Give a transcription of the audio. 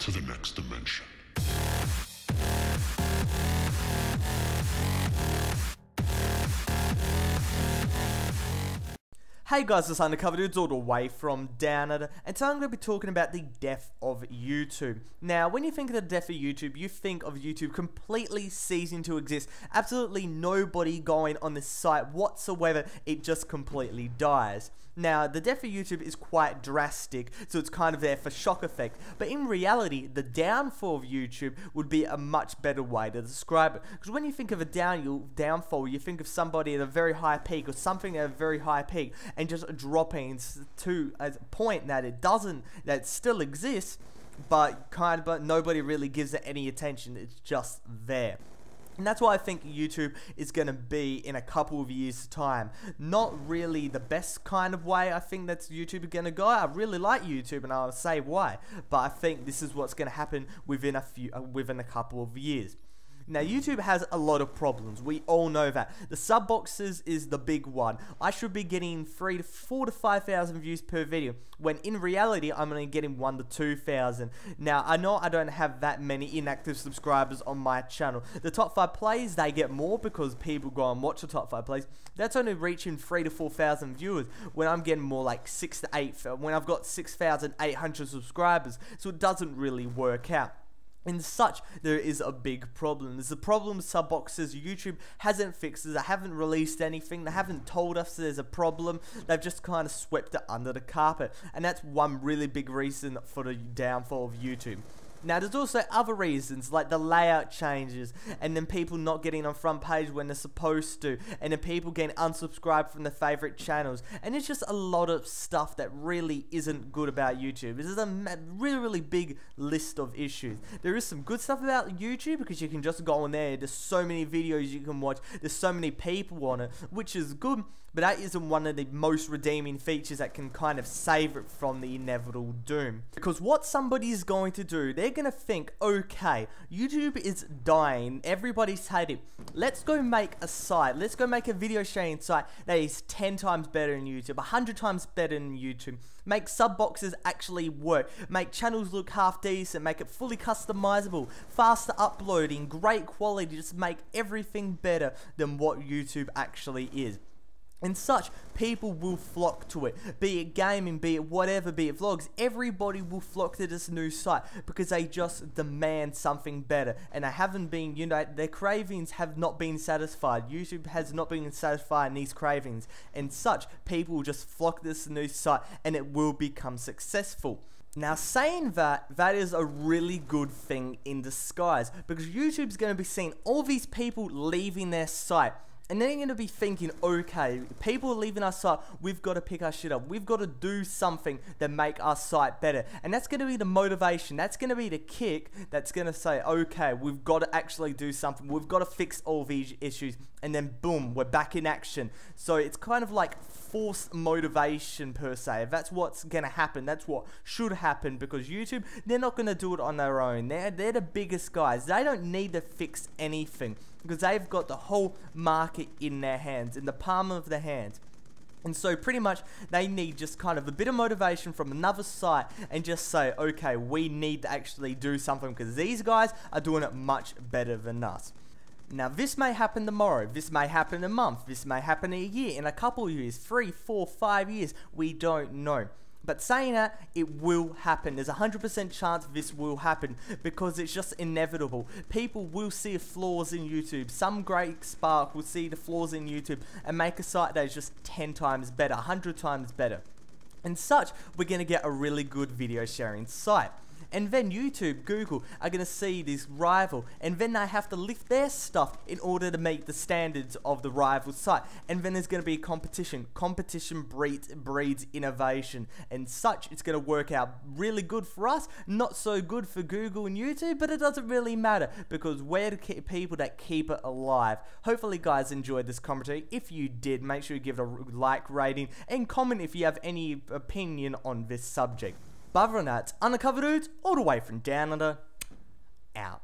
to the next dimension. Hey guys, it's UndercoverDudes all the way from down under, and today I'm going to be talking about the death of YouTube. Now, when you think of the death of YouTube, you think of YouTube completely ceasing to exist. Absolutely nobody going on this site whatsoever. It just completely dies. Now, the death of YouTube is quite drastic, so it's kind of there for shock effect. But in reality, the downfall of YouTube would be a much better way to describe it. Because when you think of a downfall, you think of somebody at a very high peak or something at a very high peak and just dropping to a point that that still exists, but nobody really gives it any attention. It's just there. And that's why I think YouTube is going to be in a couple of years' time. Not really the best kind of way I think that's YouTube going to go. I really like YouTube and I'll say why. But I think this is what's going to happen within a couple of years. Now, YouTube has a lot of problems. We all know that. The sub boxes is the big one. I should be getting 4,000 to 5,000 views per video, when in reality, I'm only getting 1,000 to 2,000. Now, I know I don't have that many inactive subscribers on my channel. The top 5 plays, they get more because people go and watch the top 5 plays. That's only reaching 3,000 to 4,000 viewers, when I'm getting more like 6,000 to 8,000, when I've got 6,800 subscribers. So it doesn't really work out. In such, there is a big problem. There's a problem with sub boxes. YouTube hasn't fixed it. They haven't released anything. They haven't told us there's a problem. They've just kind of swept it under the carpet. And that's one really big reason for the downfall of YouTube. Now, there's also other reasons, like the layout changes, and then people not getting on front page when they're supposed to, and then people getting unsubscribed from their favorite channels, and it's just a lot of stuff that really isn't good about YouTube. This is a really big list of issues. There is some good stuff about YouTube, because you can just go on there, there's so many videos you can watch, there's so many people on it, which is good, but that isn't one of the most redeeming features that can kind of save it from the inevitable doom. Because what somebody is going to do, they're going to think, okay, YouTube is dying, everybody's hating, let's go make a site, let's go make a video sharing site that is 10 times better than YouTube, 100 times better than YouTube, make sub boxes actually work, make channels look half decent, make it fully customizable, faster uploading, great quality, just make everything better than what YouTube actually is. And such, people will flock to it, be it gaming, be it whatever, be it vlogs, everybody will flock to this new site because they just demand something better, and they haven't been, their cravings have not been satisfied. YouTube has not been satisfying these cravings, and such, people will just flock to this new site and it will become successful. Now, saying that is a really good thing in disguise, because YouTube's going to be seeing all these people leaving their site. And then you're going to be thinking, okay, people are leaving our site, we've got to pick our shit up. We've got to do something that make our site better. And that's going to be the motivation. That's going to be the kick that's going to say, okay, we've got to actually do something. We've got to fix all these issues. And then boom, we're back in action. So it's kind of like forced motivation per se. If that's what's going to happen, that's what should happen, because YouTube, they're not going to do it on their own. They're the biggest guys. They don't need to fix anything, because they've got the whole market in their hands, in the palm of their hands. And so pretty much they need just kind of a bit of motivation from another site and just say, okay, we need to actually do something because these guys are doing it much better than us. Now, this may happen tomorrow, this may happen in a month, this may happen in a year, in a couple of years, 3, 4, 5 years, we don't know. But saying that, it will happen. There's a 100% chance this will happen, because it's just inevitable. People will see flaws in YouTube. Some great spark will see the flaws in YouTube and make a site that is just 10 times better, 100 times better. And such, we're going to get a really good video sharing site. And then YouTube, Google are going to see this rival, and then they have to lift their stuff in order to meet the standards of the rival site. And then there's going to be competition. Competition breeds innovation, and such, it's going to work out really good for us, not so good for Google and YouTube, but it doesn't really matter, because we're the people that keep it alive. Hopefully guys enjoyed this commentary. If you did, make sure you give it a like rating and comment if you have any opinion on this subject. But other than that, UndercoverDudes, all the way from down under, out.